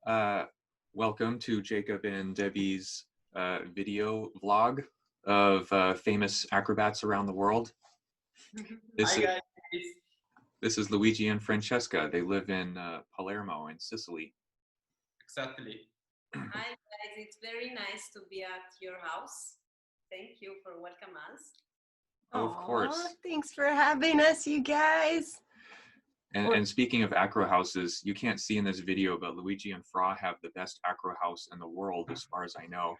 Uh, Welcome to Jacob and Debbie's video vlog of famous acrobats around the world. Hi guys. This is Luigi and Francesca. They live in Palermo in Sicily. Exactly. Hi guys, it's very nice to be at your house. Thank you for welcoming us. Oh, of course. Thanks for having us, you guys. And speaking of acro houses, you can't see in this video, but Luigi and Fra have the best acro house in the world, as far as I know.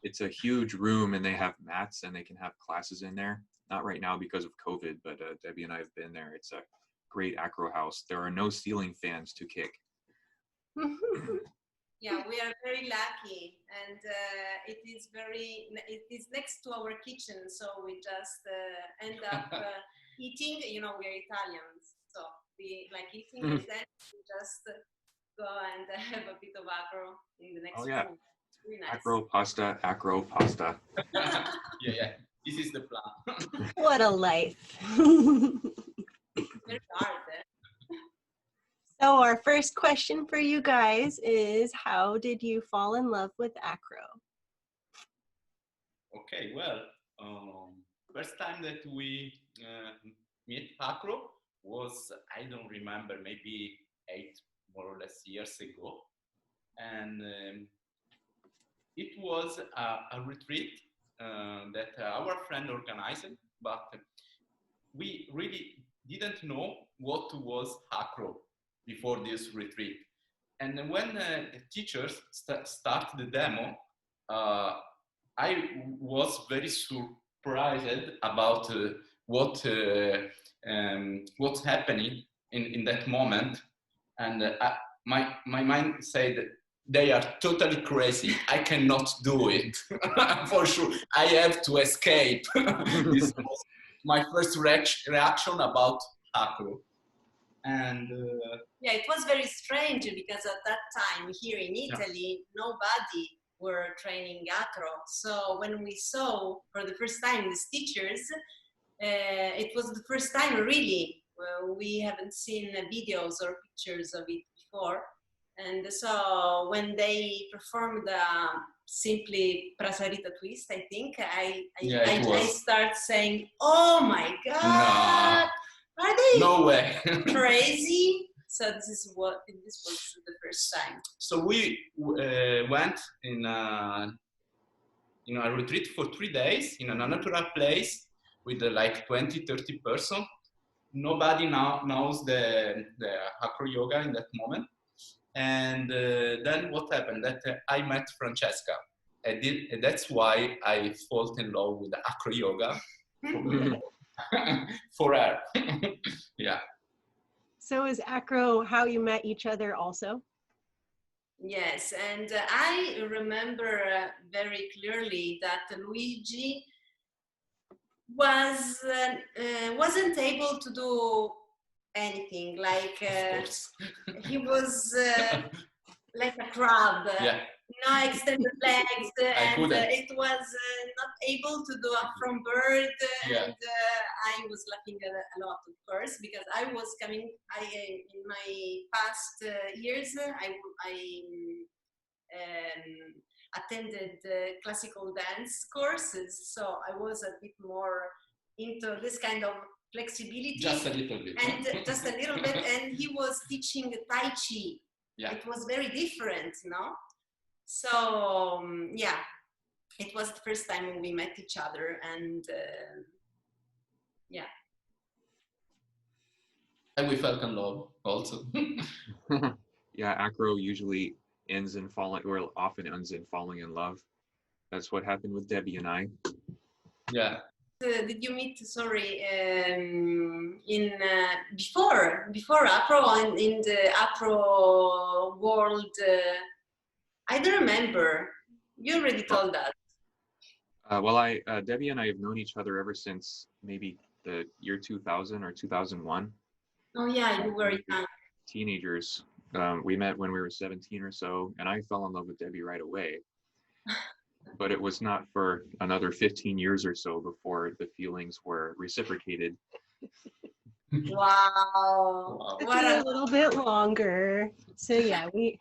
It's a huge room, and they have mats, and they can have classes in there. Not right now because of COVID, but Debbie and I have been there. It's a great acro house. There are no ceiling fans to kick. Yeah, we are very lucky, and it is next to our kitchen, so we just end up eating. You know, we are Italians, so we like eating, and then we just go and have a bit of acro in the next room. It's really nice. Acro pasta, acro pasta. Yeah. This is the plan. What a life. Very hard. So our first question for you guys is, how did you fall in love with acro? Okay, well, first time that we meet Acro was, I don't remember, maybe 8 more or less years ago. And it was a retreat that our friend organized, but we really didn't know what was acro before this retreat. And when the teachers started the demo, I was very surprised about what's happening in that moment. And my mind said, they are totally crazy. I cannot do it. For sure. I have to escape. This was my first reaction about acro. And yeah, it was very strange because at that time here in Italy, nobody were training acro. So when we saw for the first time these teachers, it was the first time really. We haven't seen videos or pictures of it before. And so when they performed simply Prasarita twist, I think I start saying, "Oh my God, are they no way crazy?" So this was the first time. So we went in a retreat for 3 days in a natural place with like 20-30 persons. Nobody now knows the acro yoga in that moment. And then what happened? That I met Francesca. And that's why I fall in love with the acro yoga for her. Yeah. So is acro how you met each other also? Yes, and I remember very clearly that Luigi wasn't able to do anything. Like he was like a crab. Yeah. No extended legs, and it was not able to do a from bird. Yeah. And I was laughing a lot, of course, because I was coming. In my past years, I attended classical dance courses, so I was a bit more into this kind of flexibility. Just a little bit. And just a little bit. And he was teaching Tai Chi. Yeah. It was very different, no? So yeah, it was the first time when we met each other, and yeah. And we fell in love also. Yeah, acro usually ends in falling, or often ends in falling in love. That's what happened with Debbie and I. Yeah. Did you meet? Sorry, in before acro, in the acro world? I don't remember. You already told that. Well, Debbie and I have known each other ever since maybe the year 2000 or 2001. Oh yeah, you were young. Teenagers. We met when we were 17 or so, and I fell in love with Debbie right away. But it was not for another 15 years or so before the feelings were reciprocated. Wow. Wow. Took What me a a little bit longer. So yeah, we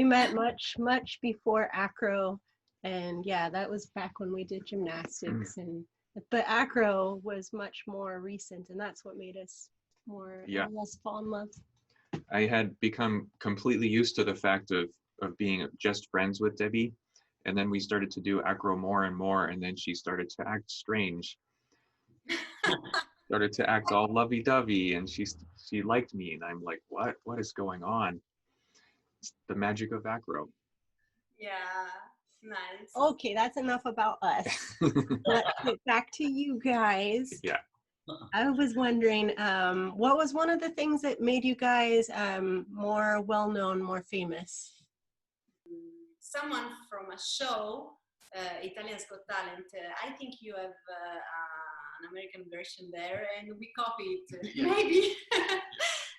met much before Acro, and yeah, that was back when we did gymnastics, and but Acro was much more recent, and that's what made us more Yeah. less fall in love. I had become completely used to the fact of being just friends with Debbie. And then we started to do Acro more and more. And then she started to act strange, started to act all lovey-dovey. And she liked me. And I'm like, what is going on? It's the magic of Acro. yeah, nice. Okay, that's enough about us. Let's get back to you guys. Yeah. I was wondering, what was one of the things that made you guys more well-known, more famous? Someone from a show, Italian's Got Talent. I think you have an American version there, and we copied maybe.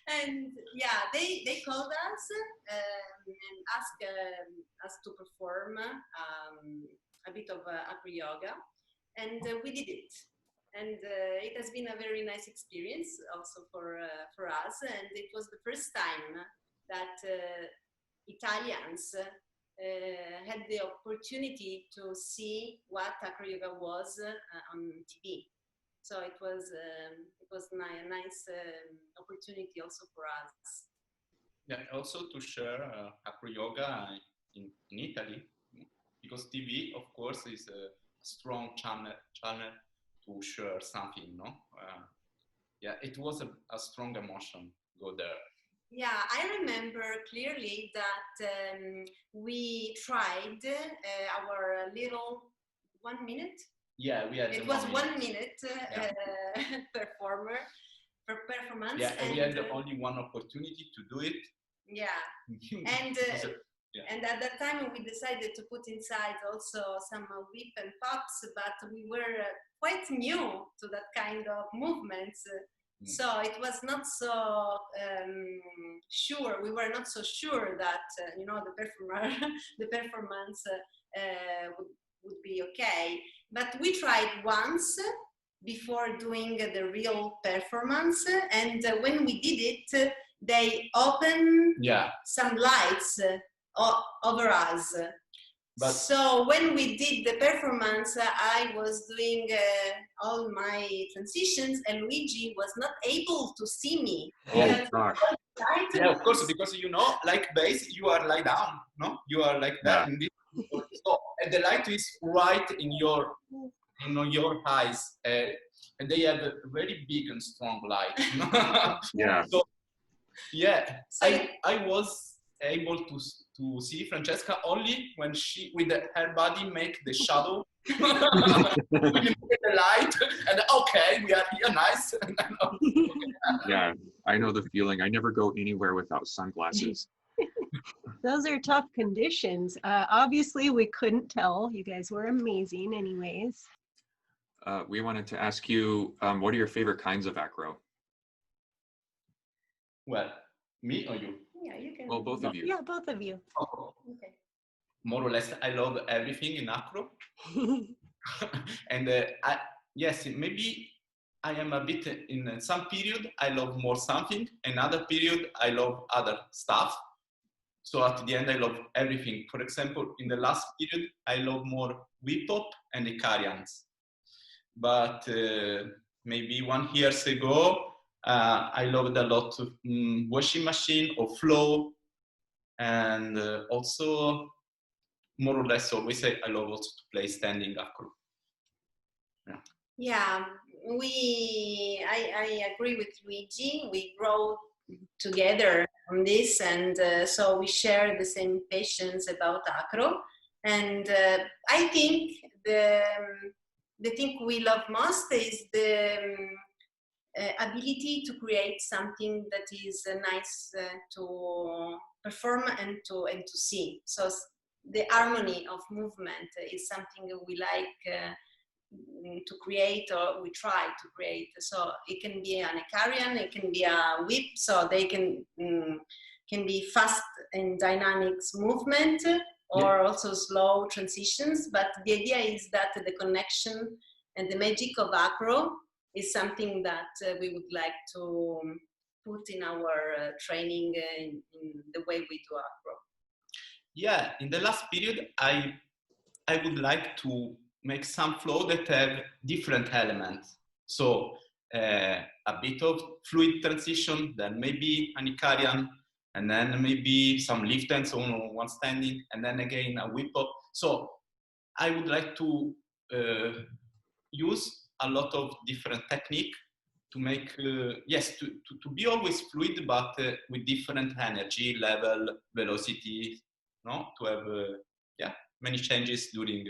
And yeah, they called us and asked us to perform a bit of acro yoga, and we did it. And it has been a very nice experience also for us, and it was the first time that Italians had the opportunity to see what acro yoga was on TV. So it was a nice opportunity also for us. Yeah, also to share acro yoga in Italy, because TV, of course, is a strong channel to share something, no? Yeah, it was a strong emotion go there. Yeah, I remember clearly that we tried our little 1 minute. Yeah, we had. It was 1 minute performance. Yeah, and we had only one opportunity to do it. Yeah, and and at that time we decided to put inside also some whip and pops, but we were quite new to that kind of movements. So it was not so sure. We were not so sure that the performance would be okay. But we tried once before doing the real performance, and when we did it, they opened some lights over us. But so when we did the performance, I was doing all my transitions, and Luigi was not able to see me. Oh gosh. Yeah, of course, because like bass, you are lie down, no? You are like that. Yeah. So, and the light is right in your eyes, and they have a very big and strong light. Yeah. So, yeah, I was able to see Francesca only when she, with her body, make the shadow with the light, and okay, we are here, nice. Yeah, I know the feeling. I never go anywhere without sunglasses. Those are tough conditions. Obviously, we couldn't tell. You guys were amazing anyways. We wanted to ask you, what are your favorite kinds of acro? Well, me or you? Yeah, you can. Well, both of you. Yeah, both of you. Oh. Okay. More or less, I love everything in acro. And yes, maybe I am a bit in some period, I love more something. Another period, I love other stuff. So at the end, I love everything. For example, in the last period, I love more whip-hop and Icarians. But maybe 1 year ago, I loved a lot of washing machine or flow. And also, more or less, always I love also to play standing acro. Yeah, I agree with Luigi. We grow together on this, and so we share the same passions about acro. And I think the thing we love most is the ability to create something that is nice to perform and to see. So the harmony of movement is something we like to create, or we try to create. So it can be an Icarian, it can be a whip, so they can be fast and dynamics movement, or also slow transitions. But the idea is that the connection and the magic of acro is something that we would like to put in our training in the way we do acro. Yeah, in the last period, I would like to make some flow that have different elements. So a bit of fluid transition, then maybe an Icarian, and then maybe some lift and so on, one standing, and then again a whip up. So I would like to use a lot of different technique to make, yes, to be always fluid, but with different energy, level, velocity, no? To have, yeah, many changes during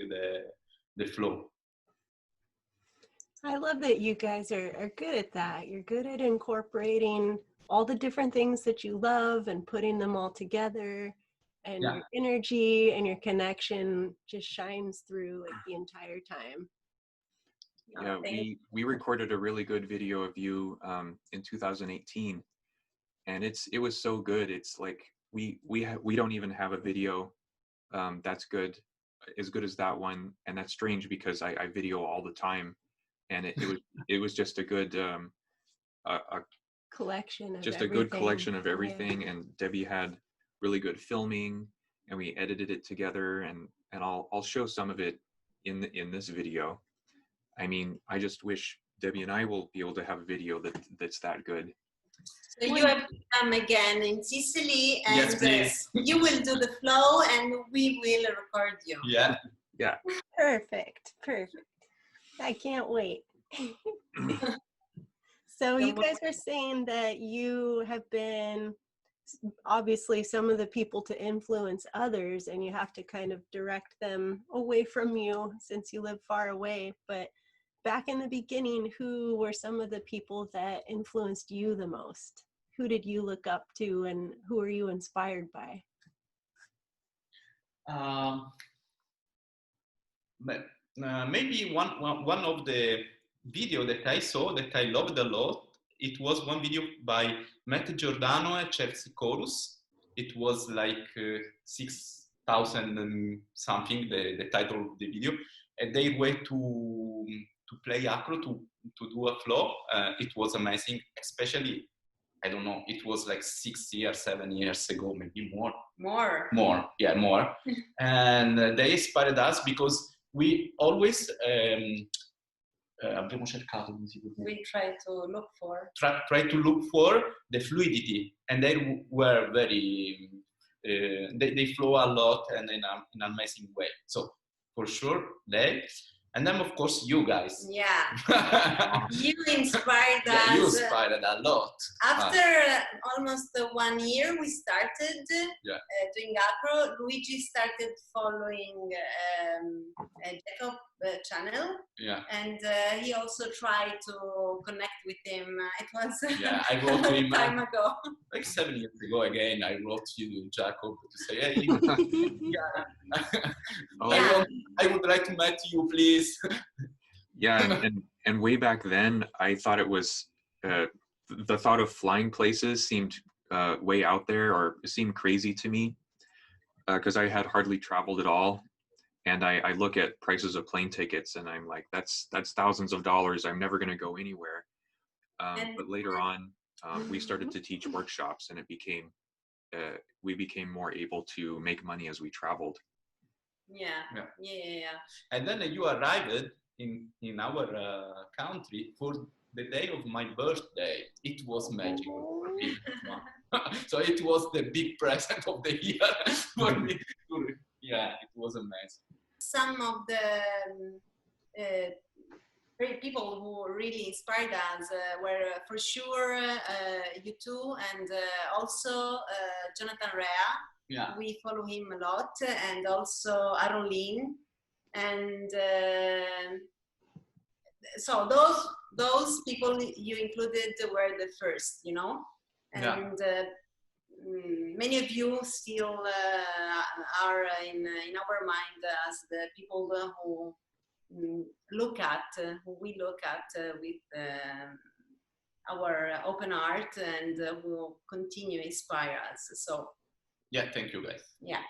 the flow. I love that you guys are good at that. You're good at incorporating all the different things that you love and putting them all together, and your energy and your connection just shines through like the entire time. Yeah, we recorded a really good video of you in 2018, and it was so good. It's like we don't even have a video that's good as that one, and that's strange because I video all the time, and it was just a good collection of just everything. a good collection of everything. Yeah. And Debbie had really good filming, and we edited it together, and I'll show some of it in this video. I mean, I just wish Debbie and I will be able to have a video that's that good. So you have to come again in Sicily, and yes, please. You will do the flow, and we will record you. Yeah. Yeah. Perfect. I can't wait. So you guys are saying that you have been obviously some of the people to influence others, and you have to kind of direct them away from you since you live far away. But back in the beginning, who were some of the people that influenced you the most? Who did you look up to, and who are you inspired by? Maybe one of the video that I saw that I loved a lot, it was one video by Matt Giordano and Chelsea Chorus. It was like 6,000 and something, the title of the video. And they went to play acro, to do a flow. It was amazing, especially, I don't know, it was like 6 years, 7 years ago, maybe more. Yeah, more. And they inspired us because we always abbiamo cercato, come si può dire? We try to look for the fluidity, and they were very they flow a lot and in an amazing way. So for sure they, and then of course you guys. Yeah. You inspired us. Yeah, you inspired a lot. After almost 1 year we started doing acro. Luigi started following Jacob channel. Yeah. And he also tried to connect with him. It was I wrote to him time ago. Like 7 years ago again. I wrote to Jacob to say, hey, I would like to meet you, please. Yeah, and way back then, I thought it was the thought of flying places seemed way out there, or seemed crazy to me, because I had hardly traveled at all. And I look at prices of plane tickets, and I'm like, that's thousands of dollars. I'm never going to go anywhere. But later on, we started to teach workshops, and it became we became more able to make money as we traveled. Yeah. And then you arrived in our country for the day of my birthday. It was magical for me. So it was the big present of the year for me. Yeah, it was amazing. Some of the people who really inspired us were for sure you two, and also Jonathan Rea. Yeah. We follow him a lot, and also Aaron Lin. And so those people you included were the first, you know, and many of you still are in our mind as the people who we look at with our open heart, and will continue to inspire us. So yeah, thank you guys. Yeah.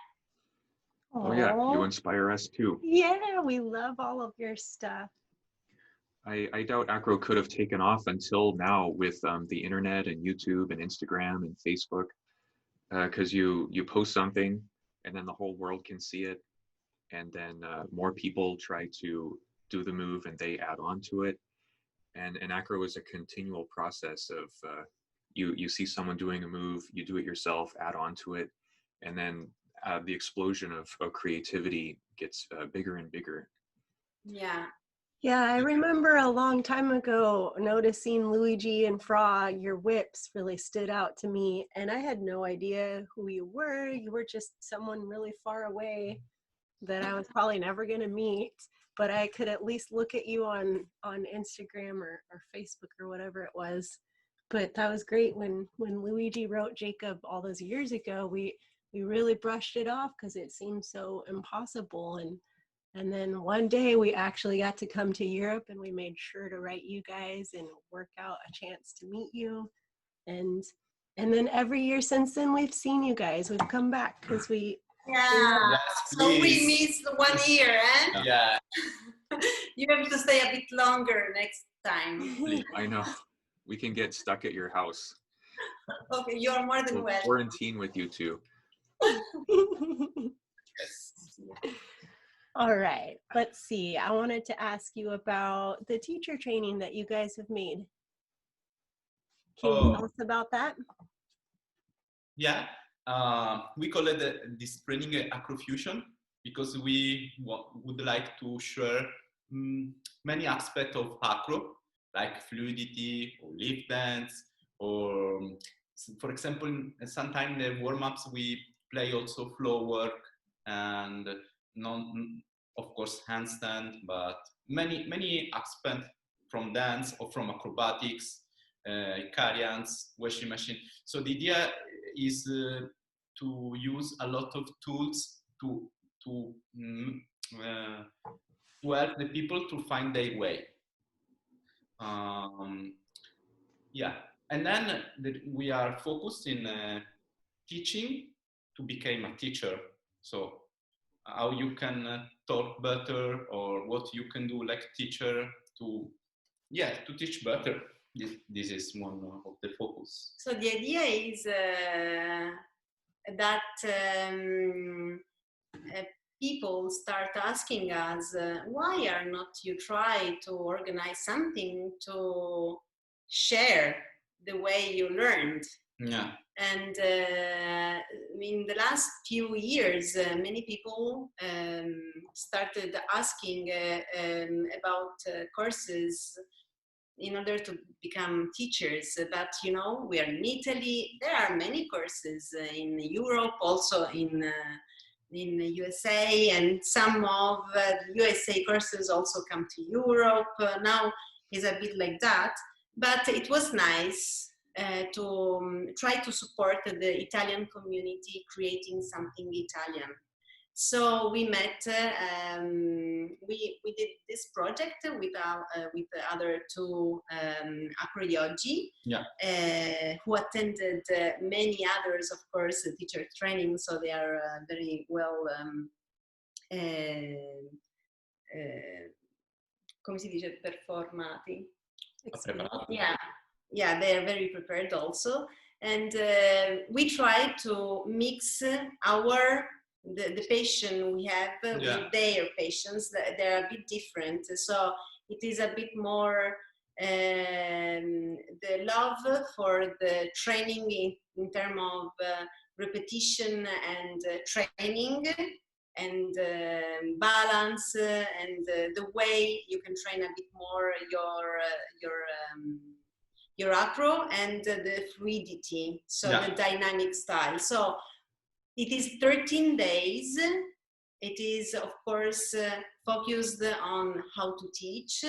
Oh yeah, you inspire us too. Yeah, we love all of your stuff. I doubt Acro could have taken off until now with the internet and YouTube and Instagram and Facebook, because you post something and then the whole world can see it, and then more people try to do the move and they add on to it. And Acro is a continual process of you see someone doing a move, you do it yourself, add on to it, and then the explosion of creativity gets bigger and bigger. Yeah. Yeah, I remember a long time ago noticing Luigi and Fra, your whips really stood out to me, and I had no idea who you were. You were just someone really far away that I was probably never going to meet, but I could at least look at you on Instagram or Facebook or whatever it was. But that was great when Luigi wrote Jacob all those years ago. We really brushed it off because it seemed so impossible, and then one day we actually got to come to Europe and we made sure to write you guys and work out a chance to meet you. And then every year since then we've seen you guys. We've come back because we Yes, so we missed 1 year, eh? Yeah. You have to stay a bit longer next time. I know. We can get stuck at your house. Okay, you're more than We'll welcome. quarantine with you two. Yes. All right, let's see. I wanted to ask you about the teacher training that you guys have made. Can you tell us about that? Yeah. We call it this training Acro Fusion because we would like to share many aspects of acro, like fluidity or lift dance, or for example, sometimes in the warm-ups we play also flow work and of course handstand, but many aspects from dance or from acrobatics, Icarians, washing machine. So the idea is to use a lot of tools to help the people to find their way. Yeah, and then we are focused in teaching to become a teacher. So how you can talk better, or what you can do like teacher to teach better. This is one of the focus. So the idea is that people start asking us, why are not you try to organize something to share the way you learned? Yeah. And in the last few years, many people started asking about courses in order to become teachers. But you know, we are in Italy. There are many courses in Europe, also in the USA, and some of the USA courses also come to Europe. Now is a bit like that, but it was nice to try to support the Italian community creating something Italian. So we met, we did this project with the other two acroyogi, who attended many others, of course, teacher training, so they are very well, come si dice, performati? Yeah, they are very prepared also. And we try to mix the patient we have with their patients. They're a bit different. So it is a bit more the love for the training in terms of repetition and training and balance and the way you can train a bit more your acro and the fluidity, so the dynamic style. So it is 13 days. It is, of course, focused on how to teach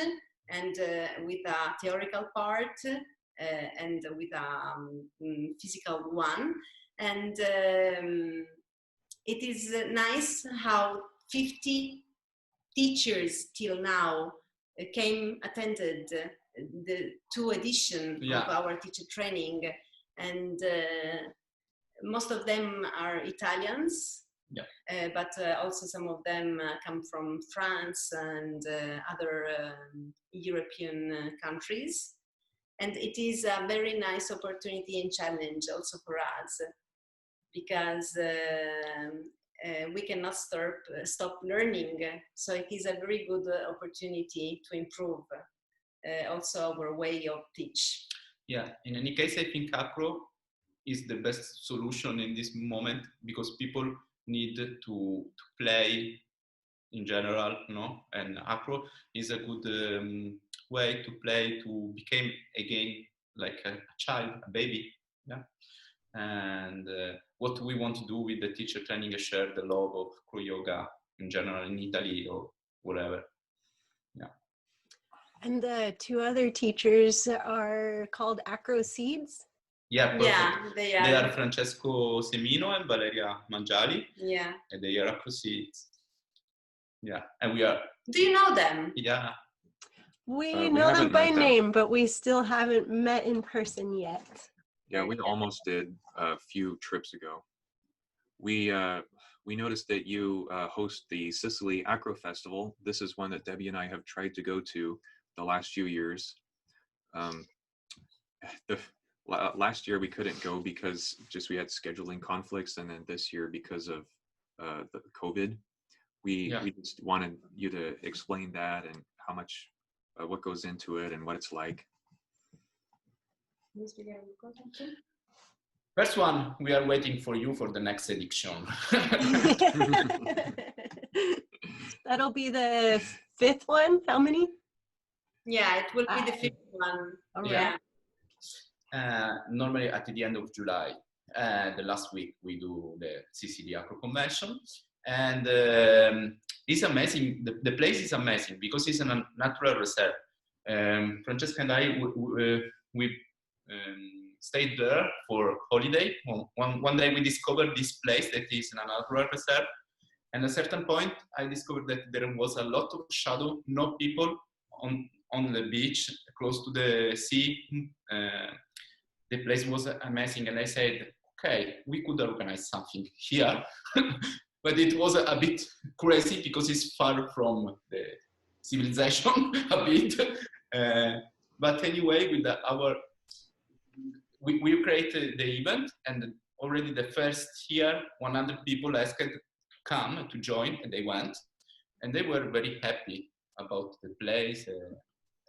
and with a theoretical part and with a physical one. And it is nice how 50 teachers till now attended the 2 editions of our teacher training, and most of them are Italians, but also some of them come from France and other European countries. And it is a very nice opportunity and challenge also for us, because we cannot stop learning. So it is a very good opportunity to improve also our way of teach. Yeah, in any case, I think Acro is the best solution in this moment, because people need to play in general, no? And Acro is a good way to play, to become again like a child, a baby, yeah. And what we want to do with the teacher training is share the love of Acro yoga in general in Italy or whatever. Yeah. And the two other teachers are called Acro Seeds. Yeah, perfect. Yeah, They are Francesco Semino and Valeria Mangiali. Yeah. And they are Acro Seeds. Yeah, and we are. Do you know them? Yeah. We know them by name, but we still haven't met in person yet. Yeah, we almost did a few trips ago. We noticed that you host the Sicily Acro Festival. This is one that Debbie and I have tried to go to the last few years. Last year we couldn't go because just we had scheduling conflicts, and then this year because of the COVID. We just wanted you to explain that and how much, what goes into it and what it's like. First one, we are waiting for you for the next edition. That'll be the 5th one. How many? Yeah, it will be the 5th one. Yeah. Normally at the end of July, the last week we do the Sicily Acro Convention, and it's amazing. The place is amazing because it's a natural reserve. Francesca and I we stayed there for holiday. One day we discovered this place that is a natural reserve, and at a certain point I discovered that there was a lot of shadow, no people on the beach close to the sea. The place was amazing, and I said, okay, we could organize something here. But it was a bit crazy because it's far from the civilization a bit. But anyway, with we created the event, and already the first year, 100 people asked to come to join, and they went, and they were very happy about the place.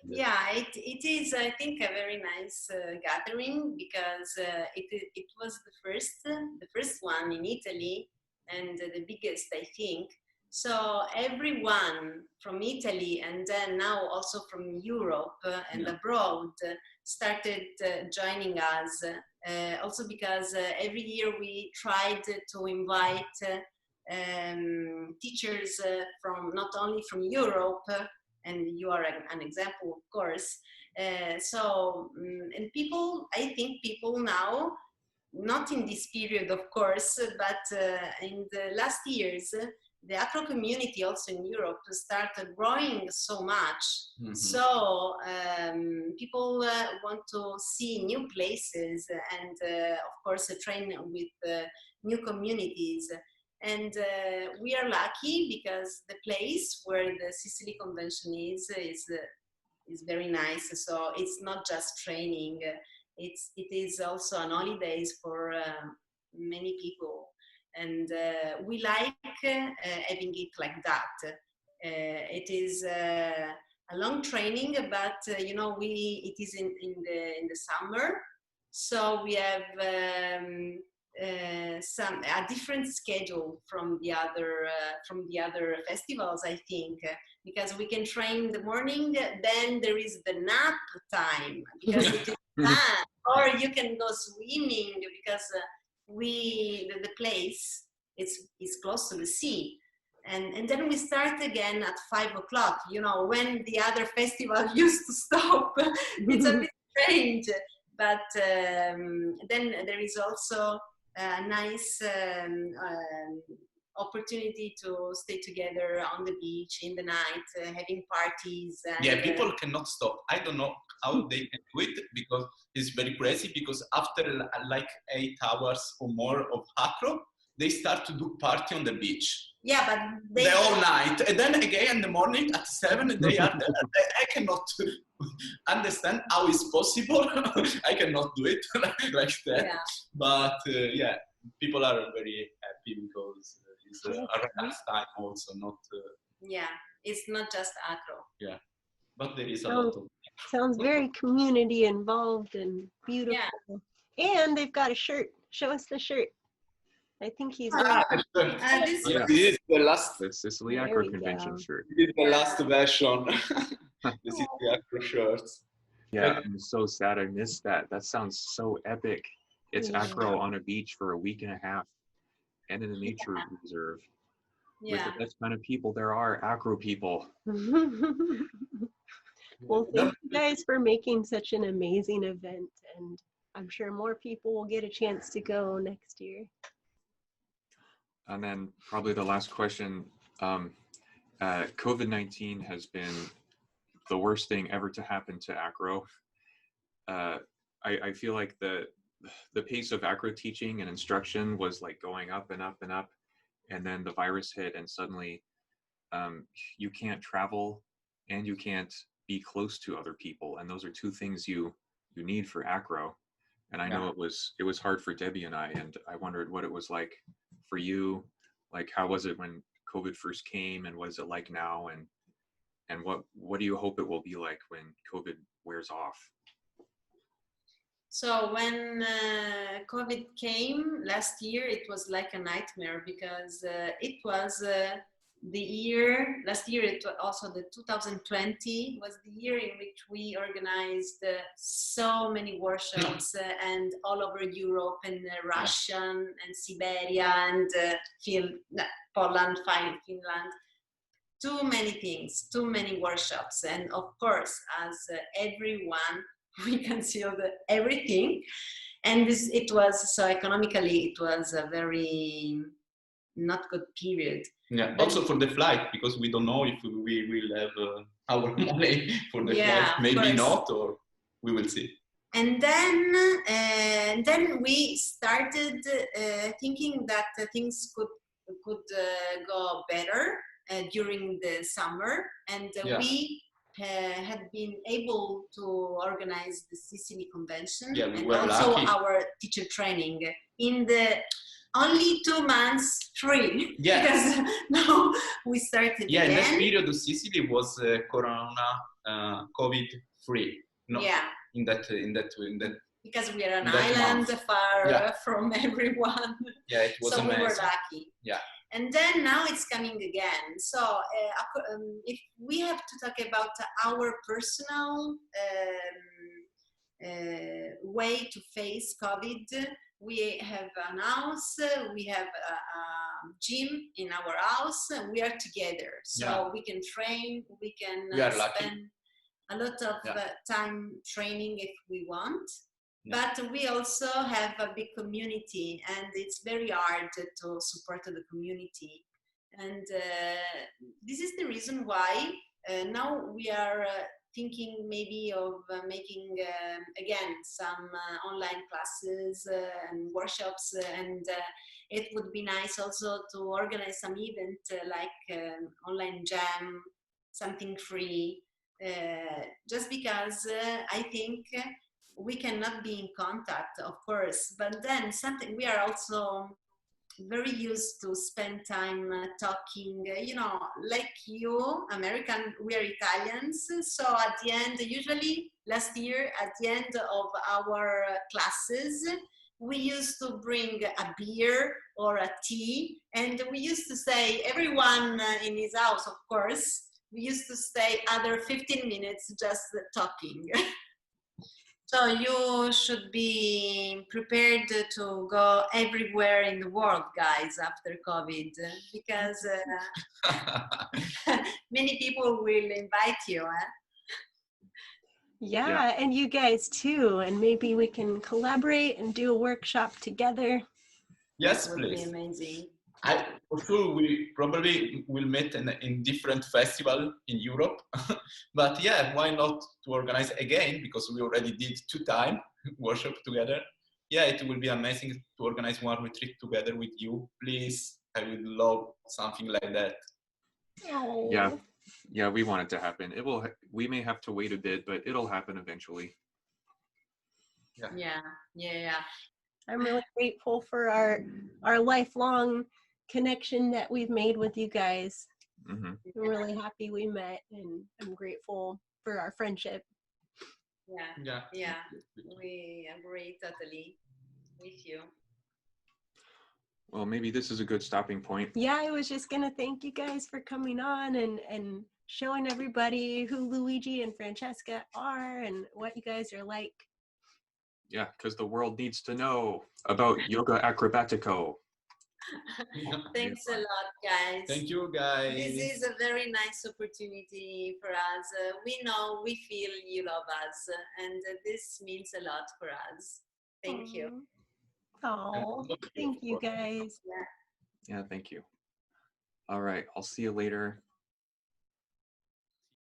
Yeah, it is, I think, a very nice gathering, because it was the first one in Italy, and the biggest, I think. So everyone from Italy, and then now also from Europe and abroad, started joining us. Also because every year we tried to invite teachers from not only from Europe, and you are an example, of course. And people, I think people now, not in this period, of course, but in the last years, the Acro community also in Europe started growing so much. Mm-hmm. So people want to see new places and, of course, train with new communities. And we are lucky because the place where the Sicily Convention is very nice. So it's not just training. It is also an holidays for many people. And we like having it like that. It is a long training, but you know, it is in the summer, so we have a different schedule from the other festivals, I think, because we can train in the morning, then there is the nap time because it is fun, or you can go swimming because the place is close to the sea, and then we start again at 5 o'clock, you know, when the other festival used to stop. It's a bit strange, but then there is also a nice opportunity to stay together on the beach in the night, having parties. And, yeah, people cannot stop. I don't know how they can do it because it's very crazy, because after like 8 hours or more of Acro, they start to do party on the beach. Yeah, but they the whole night, and then again in the morning at 7 they are there. I cannot understand how it's possible. I cannot do it like that. Yeah. But yeah, people are very happy because it's a relaxed time also, not. Yeah, it's not just Acro. Yeah, but there is a lot of. Sounds very community involved and beautiful. Yeah. And they've got a shirt. Show us the shirt. I think he's wearing This Yeah. This is the last. The Sicily There Acro we Convention go. shirt. This is the last version. This is the Acro shirts. Yeah, I'm so sad I missed that. That sounds so epic. It's Yeah. Acro on a beach for a week and a half and in a nature reserve. With Yeah. the best kind of people there are, Acro people. Well, thank you guys for making such an amazing event, and I'm sure more people will get a chance to go next year. And then probably the last question, COVID-19 has been the worst thing ever to happen to Acro. I feel like the pace of Acro teaching and instruction was like going up and up and up, and then the virus hit, and suddenly you can't travel and you can't be close to other people, and those are two things you need for Acro. And I know it was hard for Debbie and and I wondered what it was like for you. Like, how was it when COVID first came, and what is it like now, and what do you hope it will be like when COVID wears off? So when COVID came last year, it was like a nightmare because it was last year, it was also the 2020 was the year in which we organized so many workshops and all over Europe and Russia and Siberia and Poland, Finland. Too many things, too many workshops. And of course, as everyone, we canceled everything. And it was, so economically, it was a very not good period. Yeah, also for the flight, because we don't know if we will have our money for the flight. Maybe not, or we will see. And then we started thinking that things could go better during the summer, and we had been able to organize the Sicily Convention and also lucky. Our teacher training in the only 2 months free. Yes. Because now we started again. In that period, Sicily was Corona COVID free. No, yeah. In that. Because we are an island far from everyone. Yeah, it was amazing. So we were lucky. Yeah. And then now it's coming again. So if we have to talk about our personal way to face COVID, we have an house, we have a gym in our house, and we are together. So we can train, we can spend a lot of time training if we want. Yeah. But we also have a big community, and it's very hard to support the community. And this is the reason why now we are thinking maybe of making again some online classes and workshops, and it would be nice also to organize some event like online jam, something free, just because I think we cannot be in contact, of course, but then something we are also very used to spend time talking, you know, like you, American, we are Italians. So at the end, usually last year, at the end of our classes, we used to bring a beer or a tea, and we used to say, everyone in his house, of course, we used to stay other 15 minutes just talking. So you should be prepared to go everywhere in the world, guys, after COVID, because many people will invite you. Yeah, and you guys too, and maybe we can collaborate and do a workshop together. Yes, that would be amazing. For sure, we probably will meet in different festivals in Europe. But yeah, why not to organize again? Because we already did 2 times workshop together. yeah, it will be amazing to organize one retreat together with you. Please, I would love something like that. Oh. Yeah, we want it to happen. It will. We may have to wait a bit, but it'll happen eventually. Yeah. I'm really grateful for our lifelong connection that we've made with you guys. Mm-hmm. I'm really happy we met, and I'm grateful for our friendship. Yeah. We agree totally with you. Well, maybe this is a good stopping point. Yeah, I was just gonna thank you guys for coming on and showing everybody who Luigi and Francesca are and what you guys are like. Yeah, because the world needs to know about yoga acrobatico. Thanks a lot, guys. Thank you, guys. This is a very nice opportunity for us. We know, we feel you love us, and this means a lot for us. Thank you. Oh, thank you guys. Yeah, thank you. All right, I'll see you later.